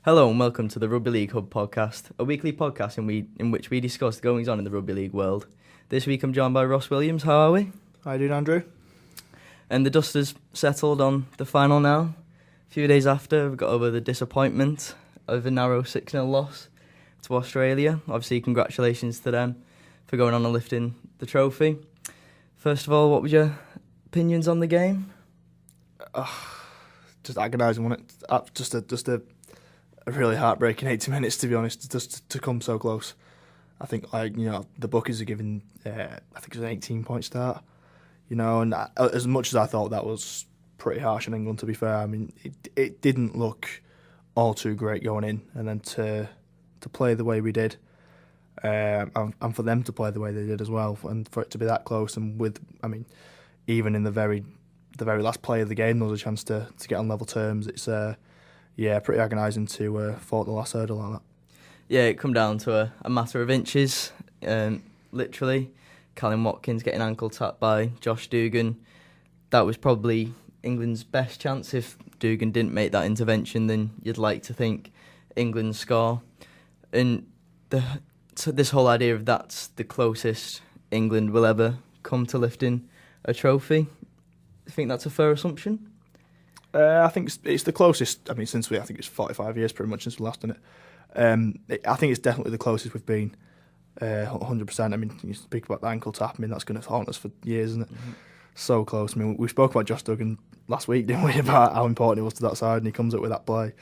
Hello and welcome to the Rugby League Hub podcast, a weekly podcast in which we discuss the goings on in the rugby league world. This week I'm joined by Ross Williams. How are we? How you doing, Andrew? And the dust has settled on the final now. A few days after, we've got over the disappointment of a narrow 6-0 loss to Australia. Obviously, congratulations to them for going on and lifting the trophy. First of all, what were your opinions on the game? Just agonising, wasn't it? Just a really heartbreaking 80 minutes, to be honest, just to come so close. I think, the bookies are giving, I think it was an 18-point start, and as much as I thought that was pretty harsh on England, to be fair, I mean, it didn't look all too great going in, and then to play the way we did, and for them to play the way they did as well, and for it to be that close, and even in the very last play of the game, there was a chance to get on level terms. It's pretty agonising to fall at the last hurdle like that. Yeah, it come down to a matter of inches, literally. Callum Watkins getting ankle tapped by Josh Dugan. That was probably England's best chance. If Dugan didn't make that intervention, then you'd like to think England score. And this whole idea of that's the closest England will ever come to lifting a trophy, I think that's a fair assumption. I think it's the closest. I mean, I think it's 45 years pretty much since we last done it. I think it's definitely the closest we've been. 100%. I mean, you speak about the ankle tap. I mean, that's going to haunt us for years, isn't it? Mm-hmm. So close. I mean, we spoke about Josh Duggan last week, didn't we? About how important it was to that side, and he comes up with that play.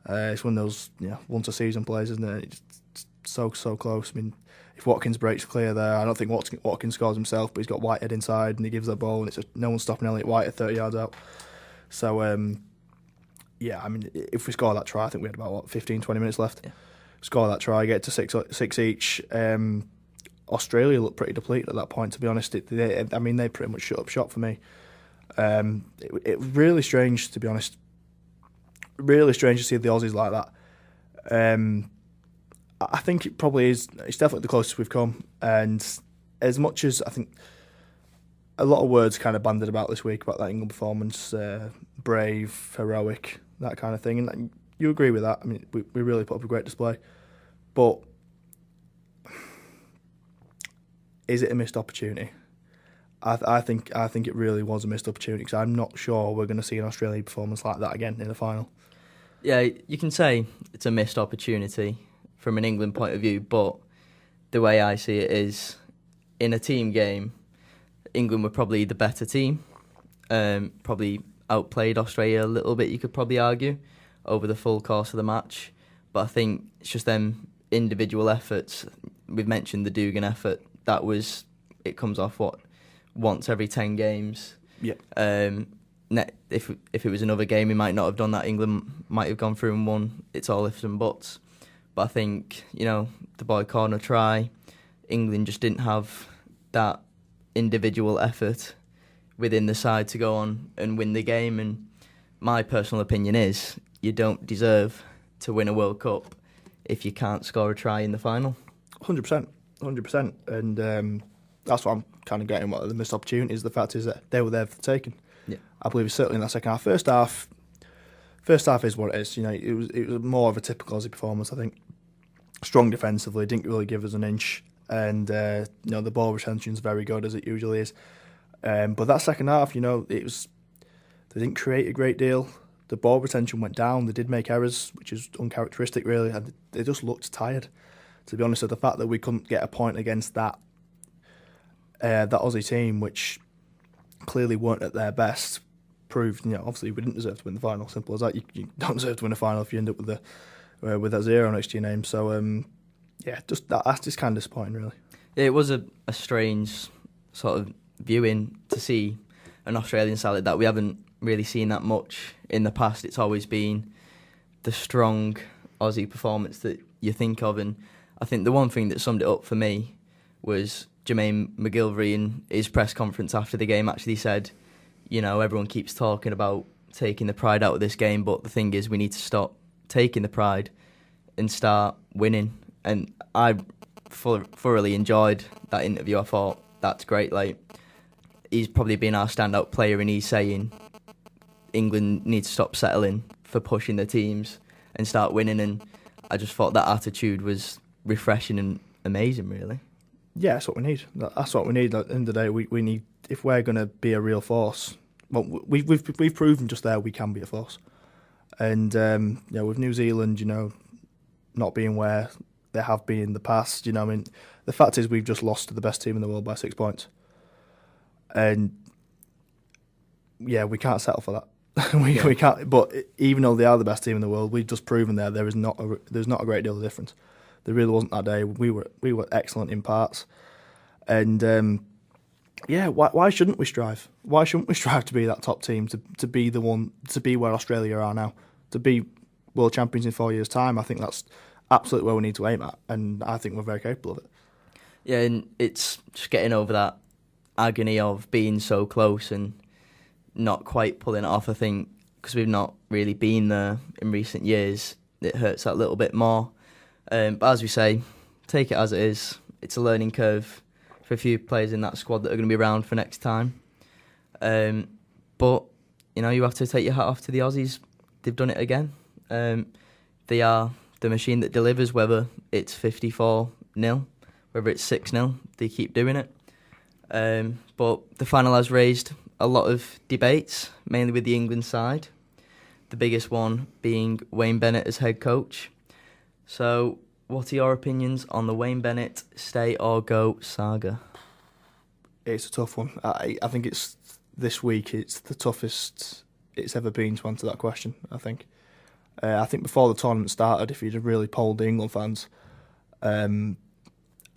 It's one of those once a season plays, isn't it? It's so close. I mean, if Watkins breaks clear there, I don't think Watkins scores himself, but he's got Whitehead inside, and he gives that ball, and no one's stopping Elliot Whitehead 30 yards out. So, I mean, if we score that try, I think we had about, 15, 20 minutes left. Yeah. Score that try, get to six each. Australia looked pretty depleted at that point, to be honest. They pretty much shut up shop for me. It was really strange, to be honest. Really strange to see the Aussies like that. I think it probably is. It's definitely the closest we've come. And as much as I think a lot of words kind of banded about this week about that England performance, brave, heroic, that kind of thing, and you agree with that. I mean, we really put up a great display, but is it a missed opportunity? I think it really was a missed opportunity, because I'm not sure we're going to see an Australian performance like that again in the final. Yeah, you can say it's a missed opportunity from an England point of view, but the way I see it is, in a team game, England were probably the better team, probably outplayed Australia a little bit, you could probably argue, over the full course of the match. But I think it's just them individual efforts. We've mentioned the Dugan effort. It comes off, once every 10 games. Yeah. If it was another game, we might not have done that. England might have gone through and won. It's all ifs and buts. But I think, the boy corner try, England just didn't have that individual effort within the side to go on and win the game. And my personal opinion is, you don't deserve to win a World Cup if you can't score a try in the final. 100%. And that's what I'm kind of getting, what the missed opportunities. The fact is that they were there for the taking. Yeah. I believe it's certainly in that second half. First half is what it is. It was more of a typical Aussie performance, I think. Strong defensively, didn't really give us an inch, and the ball retention's very good, as it usually is. But that second half, they didn't create a great deal. The ball retention went down. They did make errors, which is uncharacteristic, really. And they just looked tired, to be honest. So the fact that we couldn't get a point against that Aussie team, which clearly weren't at their best, proved, obviously we didn't deserve to win the final. Simple as that. You don't deserve to win a final if you end up with that 0 next to your name. So that's just kind of disappointing, really. It was a strange sort of viewing to see an Australian side like that. We haven't really seen that much in the past. It's always been the strong Aussie performance that you think of, and I think the one thing that summed it up for me was Jermaine McGilvery in his press conference after the game actually said, everyone keeps talking about taking the pride out of this game, but the thing is, we need to stop taking the pride and start winning. And I thoroughly enjoyed that interview. I thought, that's great. He's probably been our standout player, and he's saying England needs to stop settling for pushing the teams and start winning. And I just thought that attitude was refreshing and amazing, really. Yeah, that's what we need. That's what we need. At the end of the day, we need, if we're going to be a real force. Well, we've proven just there we can be a force. And with New Zealand, not being where they have been in the past, the fact is we've just lost to the best team in the world by 6 points. And yeah, we can't settle for that. We can't. But even though they are the best team in the world, we've just proven there's not a great deal of difference. There really wasn't that day. We were excellent in parts, and why shouldn't we strive? Why shouldn't we strive to be that top team, to be the one, to be where Australia are now, to be world champions in 4 years' time? I think that's absolutely where we need to aim at, and I think we're very capable of it. Yeah, and it's just getting over that agony of being so close and not quite pulling it off. I think because we've not really been there in recent years, it hurts that little bit more. But as we say, take it as it is. It's a learning curve for a few players in that squad that are going to be around for next time. But, you have to take your hat off to the Aussies. They've done it again. They are the machine that delivers, whether it's 54-0, whether it's 6-0, they keep doing it. But the final has raised a lot of debates, mainly with the England side. The biggest one being Wayne Bennett as head coach. So, what are your opinions on the Wayne Bennett stay or go saga? It's a tough one. I think it's this week. It's the toughest it's ever been to answer that question. I think before the tournament started, if you'd have really polled the England fans, I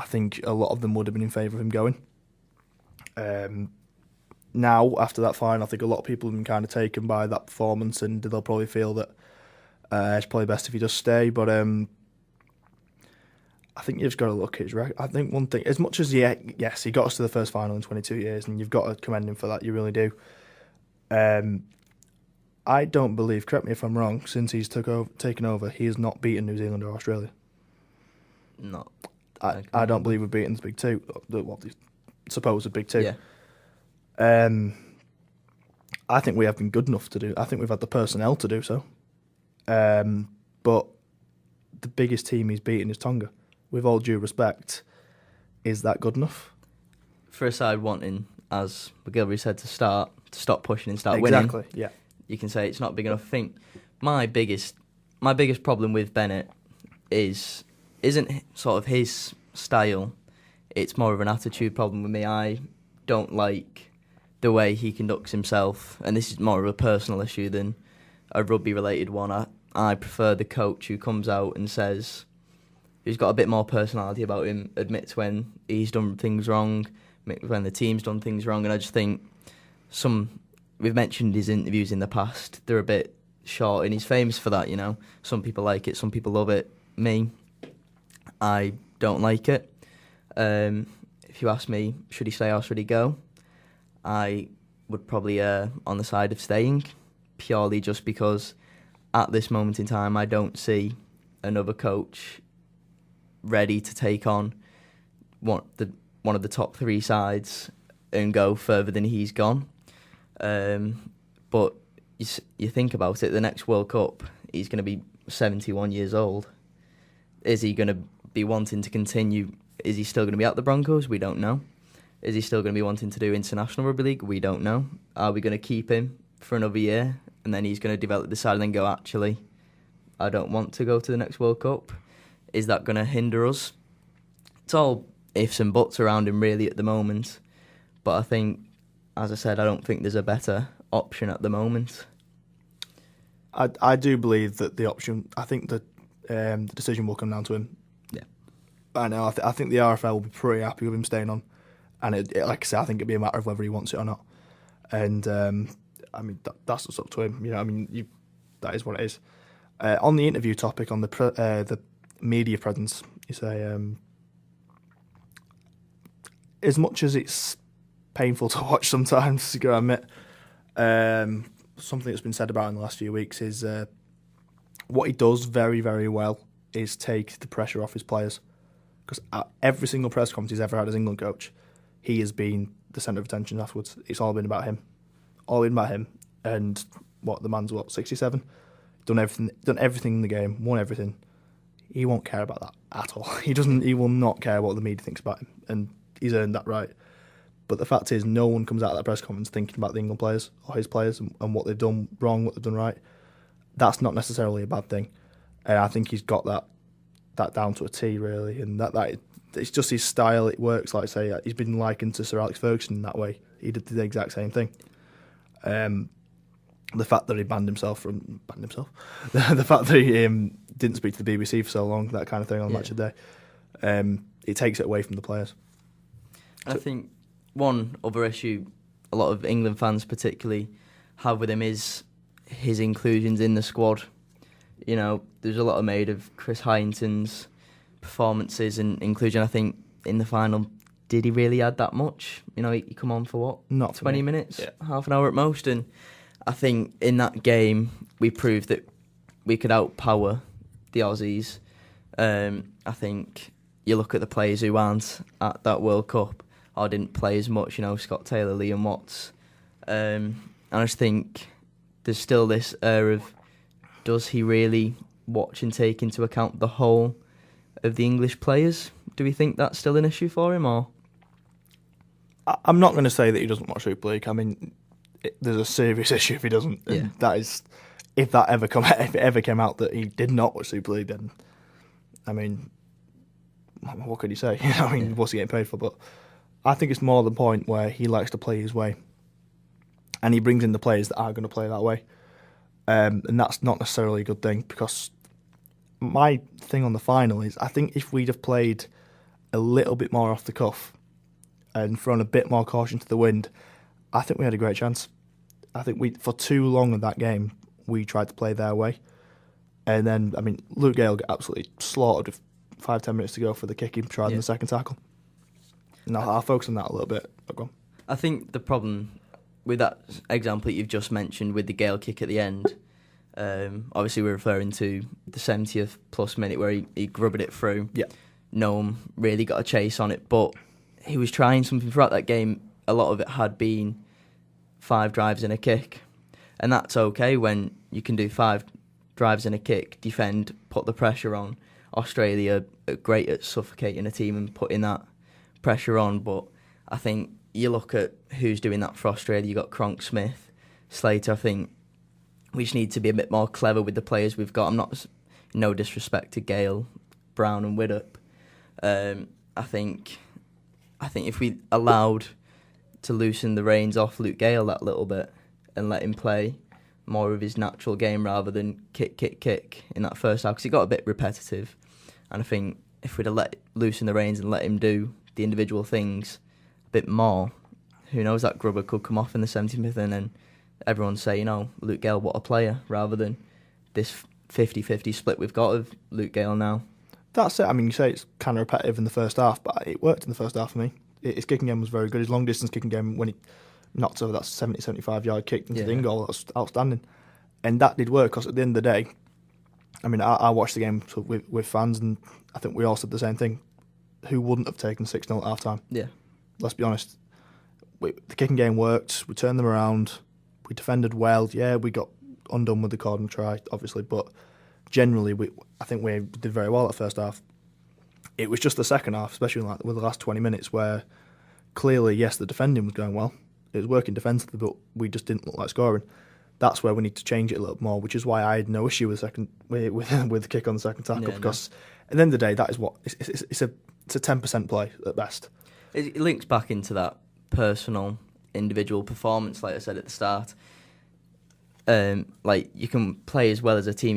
think a lot of them would have been in favour of him going. Now, after that final, I think a lot of people have been kind of taken by that performance, and they'll probably feel that it's probably best if he does stay. But I think you've just got to look at his record. I think one thing, as much as yes, he got us to the first final in 22 years, and you've got to commend him for that. You really do. I don't believe, correct me if I'm wrong, since he's taken over, he has not beaten New Zealand or Australia. No. I don't believe we've beaten the big two, the supposed big two. Yeah. I think we have been good enough to do. I think we've had the personnel to do so. But the biggest team he's beaten is Tonga. With all due respect, is that good enough? For a side wanting, as McGilvery said, to stop pushing and start winning. Exactly. Yeah. You can say it's not big enough. I think my biggest problem with Bennett isn't sort of his style. It's more of an attitude problem with me. I don't like the way he conducts himself, and this is more of a personal issue than a rugby-related one. I prefer the coach who comes out and says, who's got a bit more personality about him, admits when he's done things wrong, when the team's done things wrong, and I just think we've mentioned his interviews in the past, they're a bit short, and he's famous for that, Some people like it, some people love it. Me, I don't like it. If you ask me, should he stay or should he go? I would probably on the side of staying, purely just because at this moment in time I don't see another coach ready to take on one of the top three sides and go further than he's gone. But you think about it, the next World Cup, he's going to be 71 years old. Is he going to be wanting to continue? Is he still going to be at the Broncos? We don't know. Is he still going to be wanting to do International Rugby League? We don't know. Are we going to keep him for another year and then he's going to develop the side and then go, actually, I don't want to go to the next World Cup? Is that going to hinder us? It's all ifs and buts around him really at the moment. But I think, as I said, I don't think there's a better option at the moment. I do believe that the option, I think that the decision will come down to him. Yeah. I know. I think the RFL will be pretty happy with him staying on. And like I said, I think it'd be a matter of whether he wants it or not. And that's what's up to him. That is what it is. On the interview topic, on the media presence, you say, as much as it's painful to watch sometimes, you gotta admit, something that's been said about in the last few weeks is what he does very, very well is take the pressure off his players. Because at every single press conference he's ever had as England coach, he has been the centre of attention afterwards. It's all been about him. And the man's 67? done everything in the game, won everything. He won't care about that at all. He will not care what the media thinks about him, and he's earned that right. But the fact is, no one comes out of that press conference thinking about the England players or his players and what they've done wrong, what they've done right. That's not necessarily a bad thing, and I think he's got that down to a T, really. And that it's just his style. It works. Like I say, he's been likened to Sir Alex Ferguson in that way. He did the exact same thing. The fact that he the fact that he didn't speak to the BBC for so long, that kind of thing on Match of the Day, it takes it away from the players. I think one other issue a lot of England fans particularly have with him is his inclusions in the squad. You know, there's a lot of made of Chris Hyington's performances and inclusion. I think in the final, did he really add that much? You know, he come on for what? Not 20 minutes, half an hour at most. And I think in that game, we proved that we could outpower the Aussies. I think you look at the players who aren't at that World Cup or didn't play as much, you know, Scott Taylor, Liam Watts. And I just think there's still this air of, does he really watch and take into account the whole of the English players? Do we think that's still an issue for him, or? I'm not going to say that he doesn't watch Super League. I mean, there's a serious issue if he doesn't. Yeah. That is, if it ever came out that he did not watch Super League, then, I mean, what could he say? What's he getting paid for? But I think it's more the point where he likes to play his way, and he brings in the players that are going to play that way, and that's not necessarily a good thing, because my thing on the final is, I think if we'd have played a little bit more off the cuff and thrown a bit more caution to the wind, I think we had a great chance. I think for too long in that game, we tried to play their way. And then, I mean, Luke Gale got absolutely slaughtered with 5-10 minutes to go for the kick he tried in the second tackle. And I'll focus on that a little bit. Go on. I think the problem with that example that you've just mentioned with the Gale kick at the end, obviously we're referring to the 70th plus minute where he grubbed it through. Yeah. No one really got a chase on it, but he was trying something throughout that game. A lot of it had been 5 drives and a kick, and that's okay when you can do 5 drives and a kick, defend, put the pressure on. Australia are great at suffocating a team and putting that pressure on, but I think you look at who's doing that for Australia. You got Cronk, Smith, Slater. I think we just need to be a bit more clever with the players we've got. I'm not, no disrespect to Gale, Brown and Widdop. I think if we allowed to loosen the reins off Luke Gale that little bit and let him play more of his natural game rather than kick in that first half, because he got a bit repetitive. And I think if we'd have loosen the reins and let him do the individual things a bit more, who knows, that grubber could come off in the 70th minute and then everyone say, you know, Luke Gale, what a player, rather than this 50-50 split we've got of Luke Gale now. That's it. I mean, you say it's kind of repetitive in the first half, but it worked in the first half for me. His kicking game was very good. His long distance kicking game, when he knocked over that 70-75 yard kick into the in goal, that was outstanding. And that did work, because at the end of the day, I mean, I watched the game with fans, and I think we all said the same thing. Who wouldn't have taken 6-0 at half time? Yeah. Let's be honest. The kicking game worked. We turned them around. We defended well. Yeah, we got undone with the corner try, obviously, but generally, I think we did very well at first half. It was just the second half, especially with the last 20 minutes, where clearly, yes, the defending was going well. It was working defensively, but we just didn't look like scoring. That's where we need to change it a little more, which is why I had no issue with the kick on the second tackle, because at the end of the day, that is what it's a 10% play at best. It links back into that personal, individual performance, like I said at the start. Like, you can play as well as a team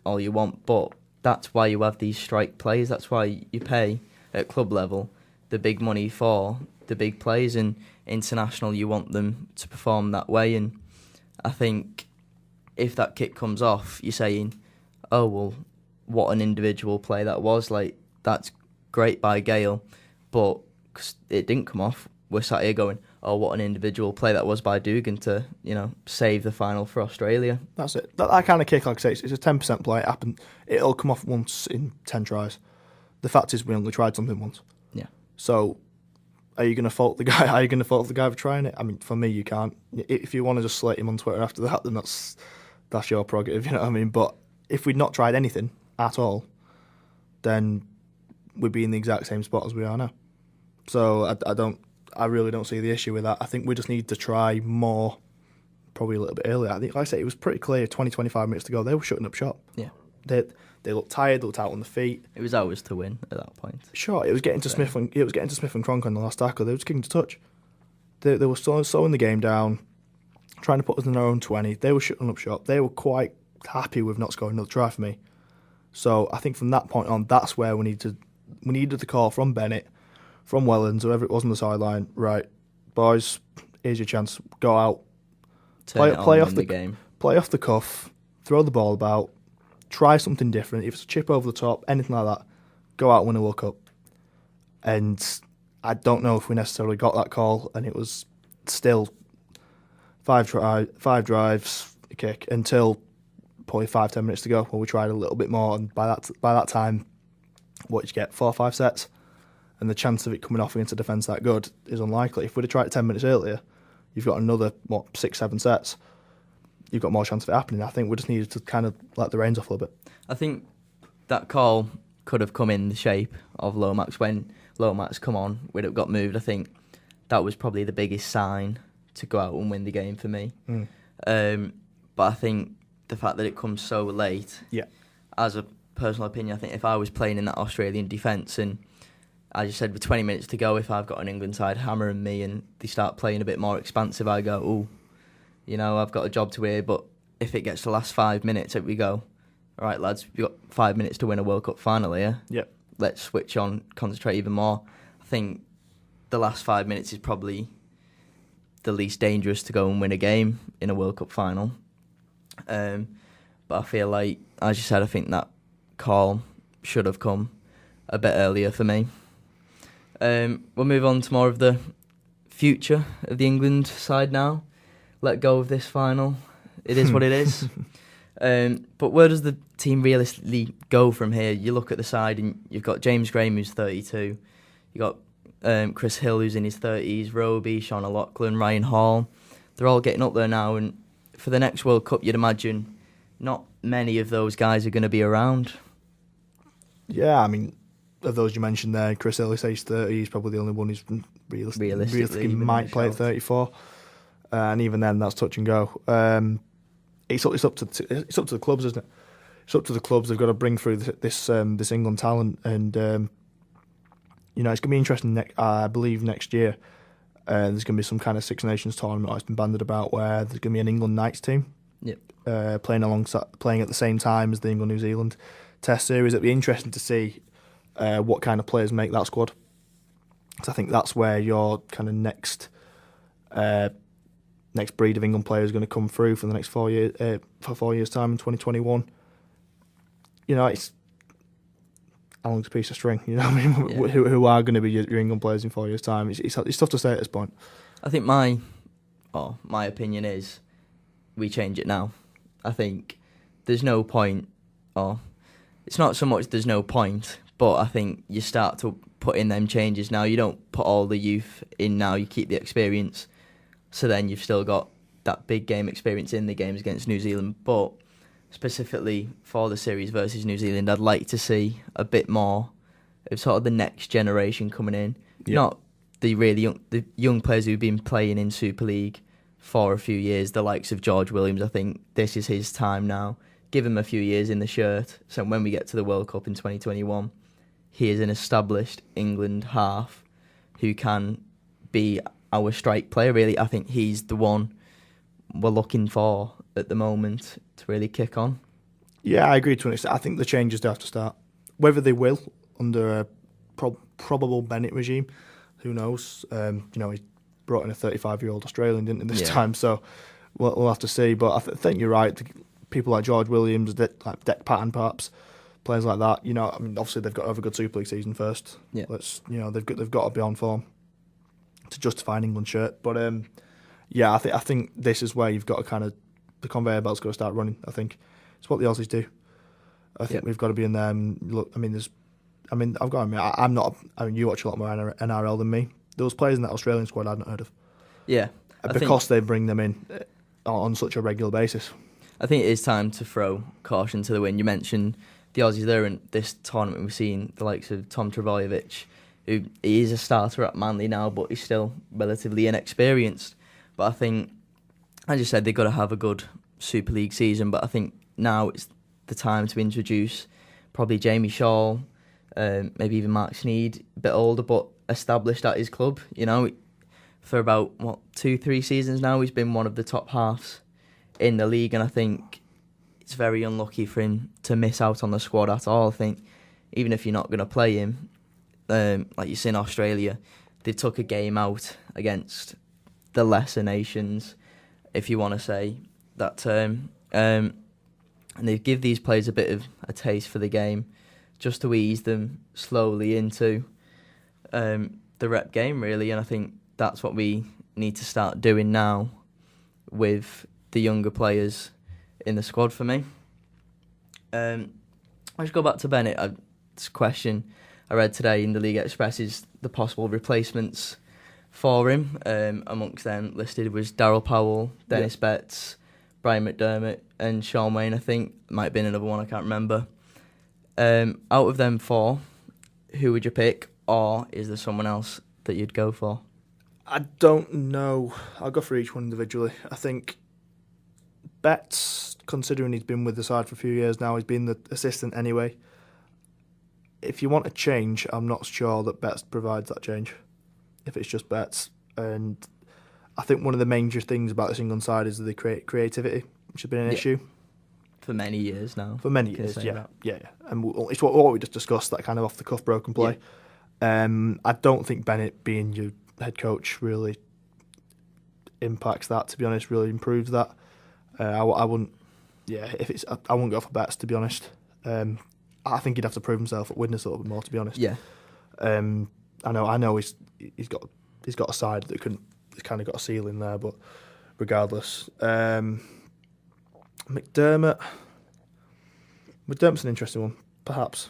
all you want, but that's why you have these strike plays. That's why you pay at club level the big money for the big players, and international you want them to perform that way. And I think if that kick comes off, you're saying, oh, well, what an individual play that was. Like, that's great by Gale, but 'cause it didn't come off, we're sat here going, oh, what an individual play that was by Dugan to, you know, save the final for Australia. That's it. That kind of kick, like I say, it's a 10% play. It'll come off once in 10 tries. The fact is, we only tried something once. Yeah. So, are you going to fault the guy? Are you going to fault the guy for trying it? I mean, for me, you can't. If you want to just slate him on Twitter after that, then that's your prerogative, you know what I mean? But if we'd not tried anything at all, then we'd be in the exact same spot as we are now. So I really don't see the issue with that. I think we just need to try more, probably a little bit earlier. I think, like I say, it was pretty clear 20, 25 minutes to go. They were shutting up shop. Yeah. They looked tired. They looked out on the feet. It was ours to win at that point. Sure, it was getting to Smith and Cronk on the last tackle. They were just kicking to touch. They were slowing the game down, trying to put us in their own 20. They were shutting up shop. They were quite happy with not scoring another try for me. So I think from that point on, that's where we needed the call from Bennett, from Wellens, whoever it was on the sideline. Right, boys, here's your chance. Go out, play off the game, play off the cuff, throw the ball about, try something different. If it's a chip over the top, anything like that, go out and win a World Cup. And I don't know if we necessarily got that call, and it was still five drives, a kick, until probably 5-10 minutes to go, where we tried a little bit more, and by that time, what did you get? 4 or 5 sets, and the chance of it coming off against a defence that good is unlikely. If we'd have tried it 10 minutes earlier, you've got another 6-7 sets. You've got more chance of it happening. I think we just needed to kind of let the reins off a little bit. I think that call could have come in the shape of Lomax. When Lomax come on, when it got moved, I think that was probably the biggest sign to go out and win the game for me. But I think the fact that it comes so late, as a personal opinion, I think if I was playing in that Australian defence, and as you said, with 20 minutes to go, if I've got an England side hammering me and they start playing a bit more expansive, I go, ooh, you know, I've got a job to wear. But if it gets to the last 5 minutes, we go, all right, lads, we've got 5 minutes to win a World Cup final here. Yep. Let's switch on, concentrate even more. I think the last 5 minutes is probably the least dangerous to go and win a game in a World Cup final. But I feel like, as you said, I think that call should have come a bit earlier for me. We'll move on to more of the future of the England side now. Let go of this final. It is what it is. But where does the team realistically go from here? You look at the side and you've got James Graham, who's 32. You've got Chris Hill, who's in his 30s, Roby, Sean O'Loughlin, Ryan Hall. They're all getting up there now, and for the next World Cup, you'd imagine not many of those guys are going to be around. Yeah, I mean, of those you mentioned there, Chris Hill, he's 30, he's probably the only one who's realistically might play at 34. And even then, that's touch and go. It's up to the clubs, isn't it? It's up to the clubs. They've got to bring through this England talent, and it's going to be interesting. I believe next year there's going to be some kind of Six Nations tournament that's been bandied about, where there's going to be an England Knights team playing at the same time as the England New Zealand Test series. It'll be interesting to see what kind of players make that squad, because I think that's where your kind of next breed of England players is going to come through for the next 4 years. For 4 years' time in 2021, it's how long's a piece of string. You know what I mean? Yeah. Who are going to be your England players in 4 years' time? It's tough to say at this point. I think my opinion is we change it now. I think there's no point, or it's not so much there's no point, but I think you start to put in them changes now. You don't put all the youth in now. You keep the experience. So then you've still got that big game experience in the games against New Zealand. But specifically for the series versus New Zealand, I'd like to see a bit more of sort of the next generation coming in. Yep. Not the really young players who've been playing in Super League for a few years, the likes of George Williams. I think this is his time now. Give him a few years in the shirt. So when we get to the World Cup in 2021, he is an established England half who can be our strike player, really. I think he's the one we're looking for at the moment to really kick on. Yeah, I agree to an extent. I think the changes do have to start. Whether they will under a probable Bennett regime, who knows? He brought in a 35-year-old Australian, didn't he, this time? So we'll have to see. But I think you're right. People like George Williams, like Dec Patton, perhaps, players like that. Obviously they've got to have a good Super League season first. Yeah. They've got to be on form to justify an England shirt. But I think this is where you've got to kind of, the conveyor belt's got to start running. I think it's what the Aussies do. I think we've got to be in there. And look, I've got to admit, I'm not. You watch a lot more NRL than me. Those players in that Australian squad I'd not heard of. Yeah, because they bring them in on such a regular basis. I think it is time to throw caution to the wind. You mentioned the Aussies there in this tournament. We've seen the likes of Tom Trbojevic, who he is a starter at Manly now, but he's still relatively inexperienced. But I think, as you said, they've got to have a good Super League season. But I think now it's the time to introduce probably Jamie Shaw, maybe even Mark Sneed, a bit older but established at his club. You know, for about 2-3 seasons now, he's been one of the top halves in the league, and I think it's very unlucky for him to miss out on the squad at all. I think even if you're not going to play him, like you see in Australia, they took a game out against the lesser nations, if you want to say that term, and they give these players a bit of a taste for the game, just to ease them slowly into the rep game, really. And I think that's what we need to start doing now with the younger players in the squad for me. Let's go back to Bennett. This question I read today in the League Express is the possible replacements for him. Amongst them listed was Darryl Powell, Dennis Betts, Brian McDermott and Sean Wayne, I think. Might have been another one, I can't remember. Out of them four, who would you pick, or is there someone else that you'd go for? I don't know. I'll go for each one individually. I think Betts, considering he's been with the side for a few years now, he's been the assistant anyway. If you want a change, I'm not sure that Betts provides that change, if it's just Betts. And I think one of the major things about this England side is the creativity, which has been an issue. For many years now. For many years, yeah. And it's what we just discussed, that kind of off-the-cuff broken play. Yeah. I don't think Bennett being your head coach really impacts that, to be honest, really improves that. I wouldn't, I wouldn't go for Betts, to be honest. I think he'd have to prove himself at Widnes a little bit more, to be honest. Yeah. I know he's got a side that he's kind of got a ceiling there, but regardless, McDermott's an interesting one, perhaps.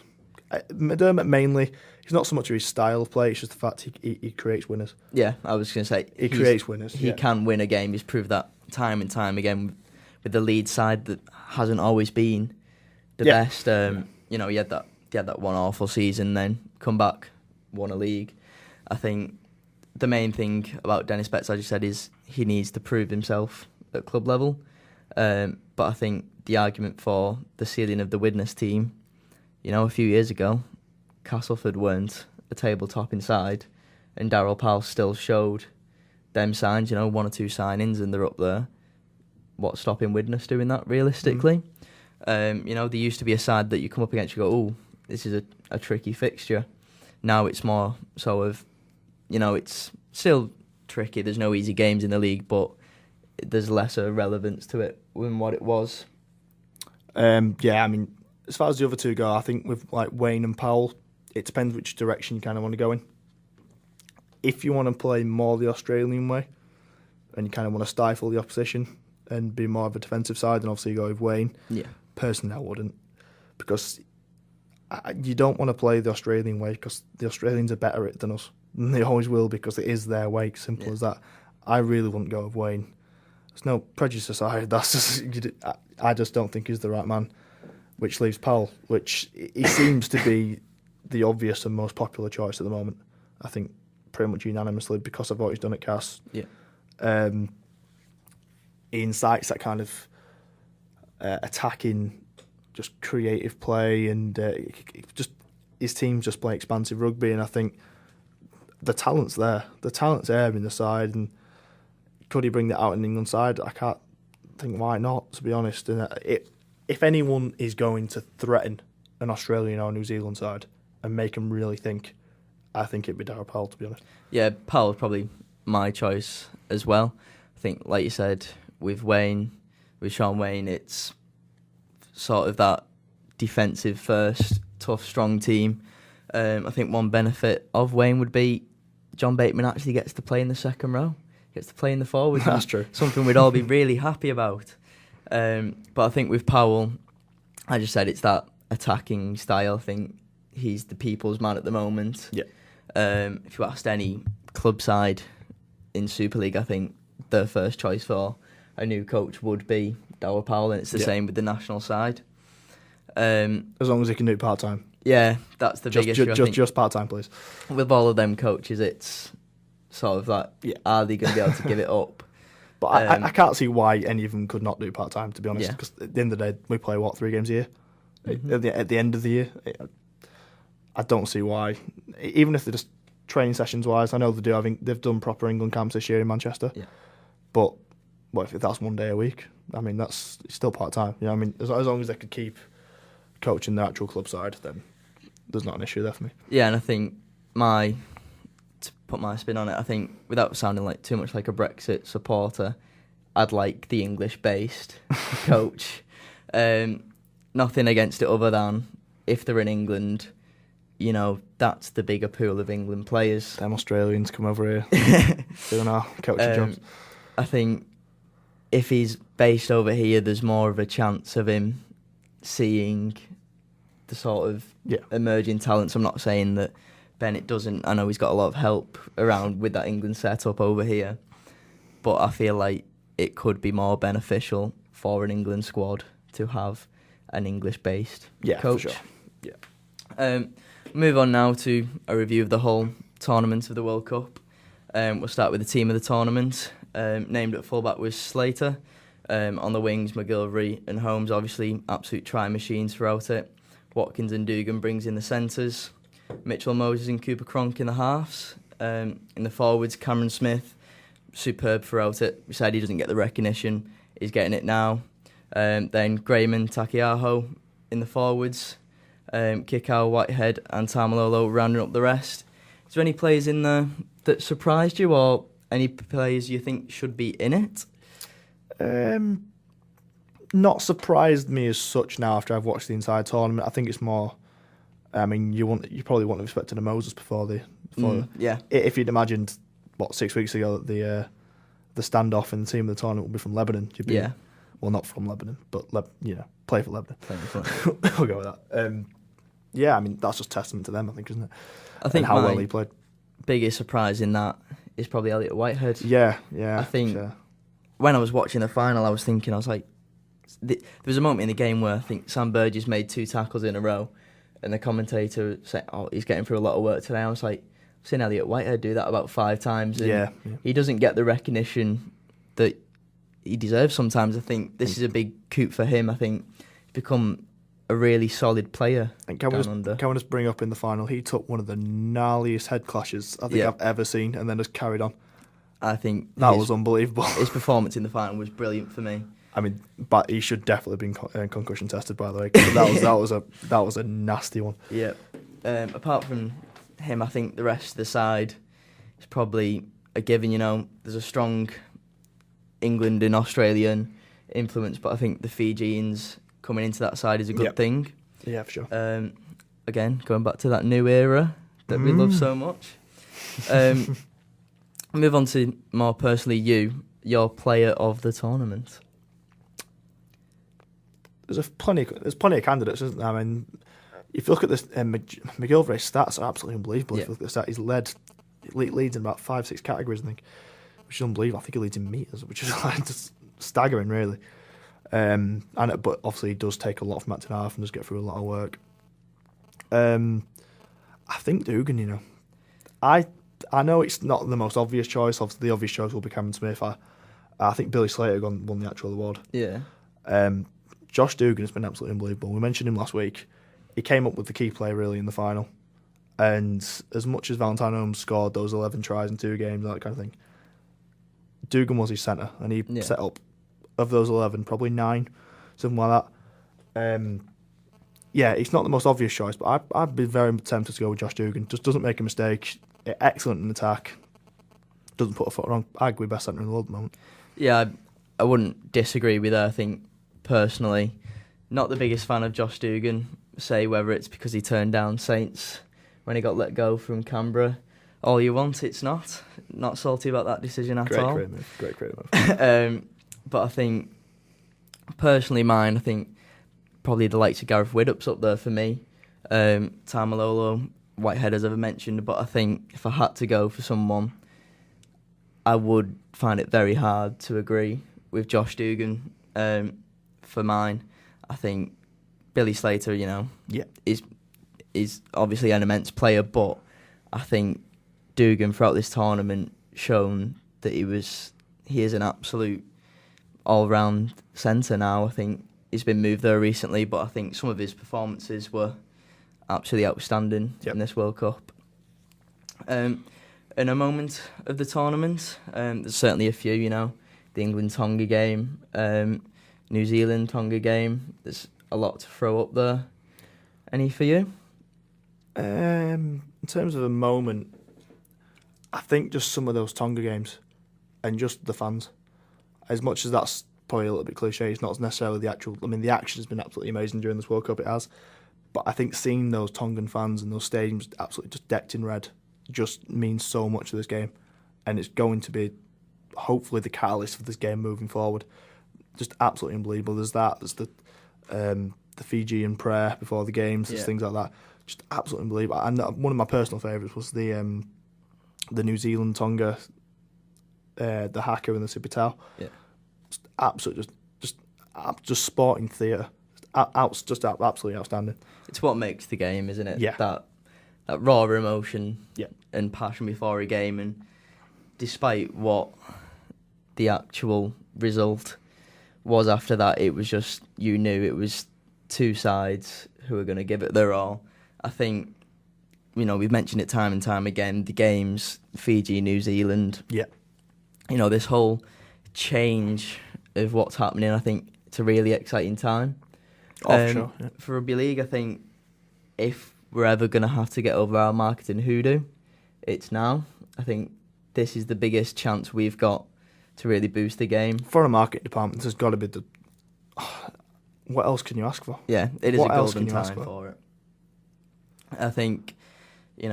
McDermott mainly, he's not so much of his style of play, it's just the fact he creates winners. Yeah, I was going to say he creates winners. He can win a game. He's proved that time and time again with the lead side that hasn't always been the best. You know, he had that one awful season, then come back, won a league. I think the main thing about Dennis Betts, as you said, is he needs to prove himself at club level. But I think the argument for the ceiling of the Widnes team, you know, a few years ago, Castleford weren't a tabletop inside, and Darryl Powell still showed them signs, you know, 1 or 2 signings, and they're up there. What's stopping Widnes doing that, realistically? You know, there used to be a side that you come up against, you go, oh, this is a tricky fixture. Now it's more sort of, you know, it's still tricky. There's no easy games in the league, but there's lesser relevance to it than what it was. I mean, as far as the other two go, I think with like Wayne and Powell, it depends which direction you kind of want to go in. If you want to play more the Australian way, and you kind of want to stifle the opposition and be more of a defensive side, then obviously you go with Wayne. Yeah. Personally, I wouldn't, because you don't want to play the Australian way, because the Australians are better at it than us. And they always will, because it is their way, simple as that. I really wouldn't go with Wayne. There's no prejudice aside. I just don't think he's the right man. Which leaves Powell, which he seems to be the obvious and most popular choice at the moment. I think pretty much unanimously, because of what he's done at Cass. Yeah. He incites that kind of attacking, just creative play, and just his teams just play expansive rugby. And I think the talent's there. The talent's there in the side, and could he bring that out in the England side? I can't think why not, to be honest. And if anyone is going to threaten an Australian or New Zealand side and make them really think, I think it'd be Darryl Powell, to be honest. Yeah, Powell's probably my choice as well. I think, like you said, with Sean Wayne, it's sort of that defensive first, tough, strong team. I think one benefit of Wayne would be John Bateman actually gets to play in the second row, gets to play in the forwards. That's true. Something we'd all be really happy about. But I think with Powell, I just said it's that attacking style. I think he's the people's man at the moment. Yeah. If you asked any club side in Super League, I think their first choice for a new coach would be Dower Powell, and it's the same with the national side. As long as he can do it part-time. Yeah, that's the big issue. Just part-time, please. With all of them coaches, it's sort of like, are they going to be able to give it up? But I can't see why any of them could not do part-time, to be honest, because at the end of the day, we play, 3 games a year? Mm-hmm. At the end of the year? I don't see why. Even if they're just training sessions-wise, I know they do. I think they've done proper England camps this year in Manchester. Yeah. But if that's 1 day a week, I mean, it's still part-time. You know what I mean? As long as they could keep coaching the actual club side, then there's not an issue there for me. Yeah, and I think to put my spin on it, I think without sounding like too much like a Brexit supporter, I'd like the English-based coach. Nothing against it other than if they're in England, you know, that's the bigger pool of England players. Them Australians come over here doing our coaching jobs. I think if he's based over here, there's more of a chance of him seeing the sort of emerging talents. I'm not saying that Bennett doesn't. I know he's got a lot of help around with that England setup over here, but I feel like it could be more beneficial for an England squad to have an English-based coach. For sure. Yeah. Move on now to a review of the whole tournament of the World Cup. We'll start with the team of the tournament. Named at fullback was Slater. On the wings, McGillivray and Holmes, obviously absolute try machines throughout it. Watkins and Dugan brings in the centres. Mitchell Moses and Cooper Cronk in the halves. In the forwards, Cameron Smith, superb throughout it. We said he doesn't get the recognition. He's getting it now. Then Graham and Takiaho in the forwards. Kikau, Whitehead and Tamalolo rounding up the rest. Is there any players in there that surprised you, or any players you think should be in it? Not surprised me as such now after I've watched the entire tournament. I think it's more, I mean, you probably wouldn't have expected a Moses before if you'd imagined 6 weeks ago that the standoff in the team of the tournament would be from Lebanon. Well, not from Lebanon, but play for Lebanon. We'll go with that. I mean, that's just testament to them, I think, isn't it? I think and how well he played. Biggest surprise in that is probably Elliot Whitehead. Yeah. I think when I was watching the final, I was thinking, I was like, there was a moment in the game where I think Sam Burgess made 2 tackles in a row, and the commentator said, he's getting through a lot of work today. I was like, I've seen Elliot Whitehead do that about 5 times, and he doesn't get the recognition that he deserves sometimes. I think this is a big coup for him. I think he's become a really solid player. And can we just bring up in the final, he took one of the gnarliest head clashes I think I've ever seen, and then just carried on. I think that was unbelievable. His performance in the final was brilliant for me. I mean, but he should definitely have been concussion tested, by the way. That was a nasty one. Yeah. Apart from him, I think the rest of the side is probably a given. You know, there's a strong England and Australian influence, but I think the Fijians coming into that side is a good thing. Yeah, for sure. Again, going back to that new era that we love so much. Move on to more personally your player of the tournament. There's plenty of candidates, isn't there? I mean, if you look at this, McGillivray's stats are absolutely unbelievable. If you look at the stats, he leads in about 5-6 categories, I think, which is unbelievable. I think he leads in metres, which is just staggering, really. But obviously he does take a lot from acting half and does get through a lot of work. I think Dugan, you know, I know it's not the most obvious choice. Obviously, the obvious choice will be Cameron Smith. I think Billy Slater won the actual award. Yeah. Josh Dugan has been absolutely unbelievable. We mentioned him last week. He came up with the key play really in the final. And as much as Valentine Holmes scored those 11 tries in 2 games, that kind of thing, Dugan was his centre, and he set up, of those 11, probably 9, something like that. It's not the most obvious choice, but I'd be very tempted to go with Josh Dugan. Just doesn't make a mistake. Excellent in attack. Doesn't put a foot wrong. Arguably best centre in the world at the moment. Yeah, I wouldn't disagree with that. I think, personally, not the biggest fan of Josh Dugan. Say whether it's because he turned down Saints when he got let go from Canberra. All you want, it's not. Not salty about that decision at all. Great move. But I think, personally mine, I think probably the likes of Gareth Widdop's up there for me. Tamalolo, Whitehead, as I've mentioned. But I think if I had to go for someone, I would find it very hard to agree with Josh Dugan for mine. I think Billy Slater, is obviously an immense player, but I think Dugan throughout this tournament shown that he is an absolute all-round centre now. I think he's been moved there recently, but I think some of his performances were absolutely outstanding in this World Cup. In a moment of the tournament, there's certainly a few, the England-Tonga game, New Zealand-Tonga game. There's a lot to throw up there. Any for you? In terms of a moment, I think just some of those Tonga games and just the fans. As much as that's probably a little bit cliche, it's not necessarily the actual... I mean, the action has been absolutely amazing during this World Cup, it has. But I think seeing those Tongan fans and those stadiums absolutely just decked in red just means so much to this game. And it's going to be, hopefully, the catalyst for this game moving forward. Just absolutely unbelievable. There's the Fijian prayer before the games, there's things like that. Just absolutely unbelievable. And one of my personal favourites was the New Zealand Tonga, the haka and the Sipitao. Yeah, just absolutely just sporting theatre. Just absolutely outstanding. It's what makes the game, isn't it? Yeah. That raw emotion and passion before a game, and despite what the actual result was after that, it was just, you knew it was two sides who were going to give it their all. I think, we've mentioned it time and time again, the games, Fiji, New Zealand. Yeah. This whole change of what's happening, I think it's a really exciting time. For sure. Yeah. For Rugby League, I think if we're ever going to have to get over our marketing hoodoo, it's now. I think this is the biggest chance we've got to really boost the game. For a market department, there's got to be what else can you ask for? Yeah, it is a golden time for it. I think, as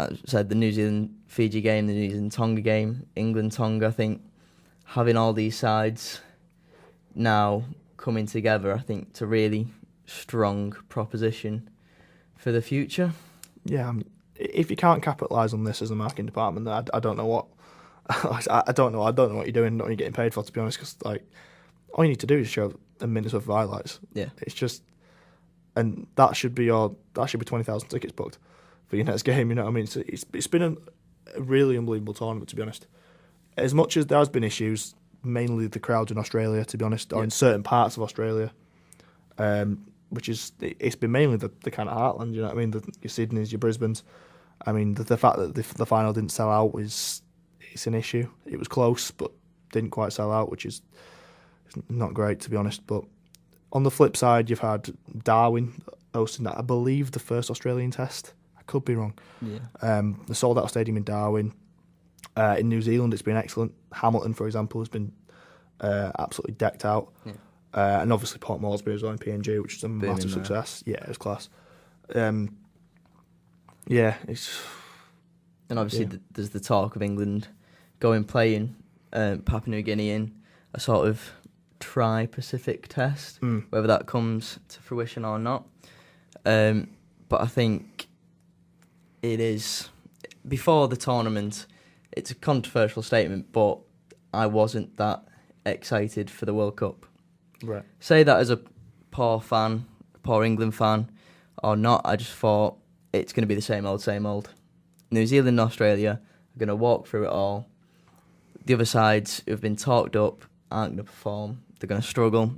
I said, the New Zealand-Fiji game, the New Zealand-Tonga game, England-Tonga, I think having all these sides now coming together, I think it's a really strong proposition for the future. Yeah, if you can't capitalise on this as a marketing department, then I don't know what. I don't know what you're doing, not what you're getting paid for, to be honest. Because all you need to do is show a minute's worth of highlights. Yeah, it's just, and that should be 20,000 tickets booked for your next game. You know what I mean? It's been a really unbelievable tournament, to be honest. As much as there has been issues, mainly the crowds in Australia, to be honest, or in certain parts of Australia, it's been mainly the kind of heartland. You know what I mean? Your Sydneys, your Brisbanes. I mean, the fact that the final didn't sell out it's an issue. It was close, but didn't quite sell out, which is not great, to be honest. But on the flip side, you've had Darwin hosting that, I believe, the first Australian test. I could be wrong. Yeah. The sold-out stadium in Darwin. In New Zealand, it's been excellent. Hamilton, for example, has been absolutely decked out. Yeah. And obviously Port Moresby as well in PNG, which is a massive success. Yeah, it was class. It's... And obviously there's the talk of England playing Papua New Guinea in a sort of tri-Pacific test, whether that comes to fruition or not. But I think it is, before the tournament, it's a controversial statement, but I wasn't that excited for the World Cup. Right. Say that as a poor England fan, or not, I just thought it's going to be the same old. New Zealand and Australia are going to walk through it all. The other sides who have been talked up aren't going to perform. They're going to struggle.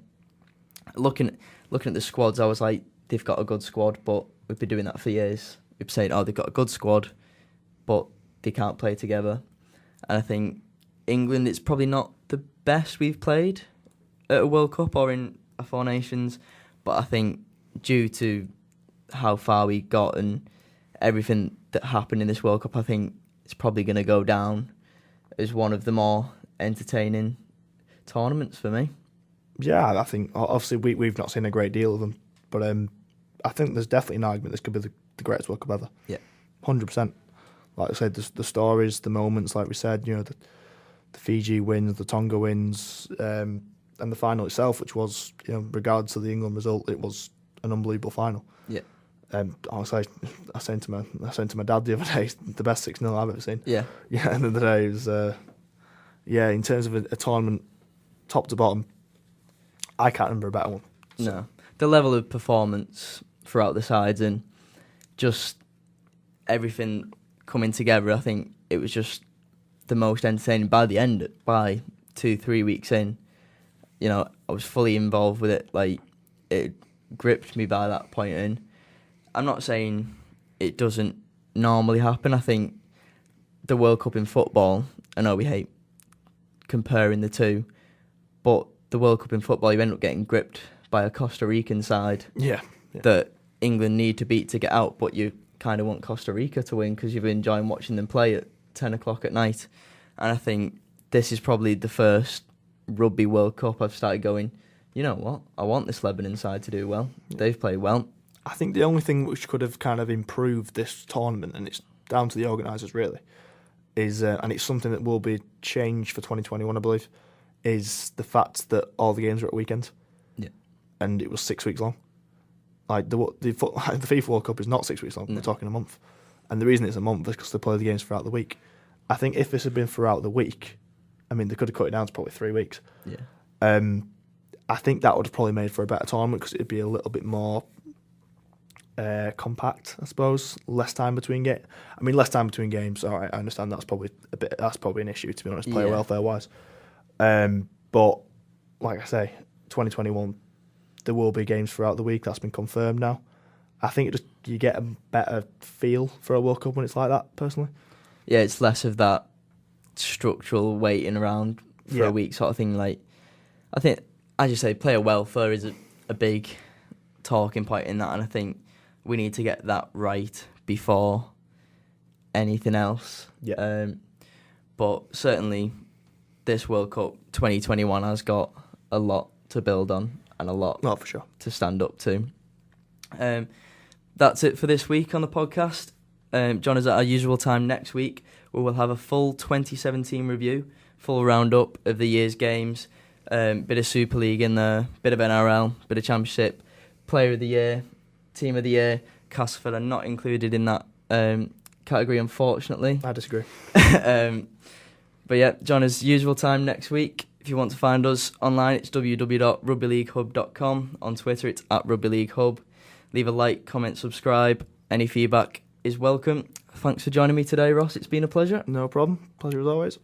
Looking at the squads, I was like, they've got a good squad, but we've been doing that for years. We've been saying, they've got a good squad, but they can't play together. And I think England, it's probably not the best we've played at a World Cup or in a Four Nations, but I think due to how far we got and everything that happened in this World Cup, I think it's probably going to go down as one of the more entertaining tournaments for me. Yeah, I think obviously we've not seen a great deal of them, but I think there's definitely an argument this could be the greatest World Cup ever. Yeah, 100%. Like I said, the stories, the moments, like we said, the Fiji wins, the Tonga wins, and the final itself, which was, regardless of the England result, it was an unbelievable final. Yeah. Honestly, I sent to my dad the other day, the best 6-0 I've ever seen. Yeah. Yeah, end of the day, it was, in terms of a tournament top to bottom, I can't remember a better one. So. No. The level of performance throughout the sides and just everything coming together, I think it was just the most entertaining by the end. By 2-3 weeks in, you know, I was fully involved with it. Like, it gripped me by that point in. I'm not saying it doesn't normally happen. I think the World Cup in football, I know we hate comparing the two, but the World Cup in football, you end up getting gripped by a Costa Rican side that England need to beat to get out, but you kind of want Costa Rica to win because you've been enjoying watching them play at 10 o'clock at night. And I think this is probably the first Rugby World Cup I've started going, you know what, I want this Lebanon side to do well. They've played well. I think the only thing which could have kind of improved this tournament, and it's down to the organisers really, is and it's something that will be changed for 2021, I believe, is the fact that all the games are at weekends. Yeah. And it was 6 weeks long. Like the FIFA World Cup is not 6 weeks long. No. We're talking a month. And the reason it's a month is because they play the games throughout the week. I think if this had been throughout the week, I mean, they could have cut it down to probably 3 weeks. Yeah. I think that would have probably made for a better tournament because it'd be a little bit more compact, I suppose. Less time between games. I mean, less time between games. All right, I understand that's probably an issue, to be honest, player welfare wise. But like I say, 2021, there will be games throughout the week. That's been confirmed now. I think you get a better feel for a World Cup when it's like that, personally. Yeah, it's less of that structural waiting around for a week sort of thing. Like, I think, as you say, player welfare is a big talking point in that, and I think we need to get that right before anything else. Yeah. But certainly, this World Cup 2021 has got a lot to build on and a lot for sure to stand up to. That's it for this week on the podcast. John, is at our usual time next week. We will have a full 2017 review, full roundup of the year's games, bit of Super League in there, bit of NRL, bit of Championship, Player of the Year, Team of the Year. Castleford are not included in that category, unfortunately. I disagree. But yeah, John, as usual time next week. If you want to find us online, it's www.rugbyleaguehub.com. On Twitter, it's @rugbyleaguehub. Leave a like, comment, subscribe. Any feedback is welcome. Thanks for joining me today, Ross. It's been a pleasure. No problem. Pleasure as always.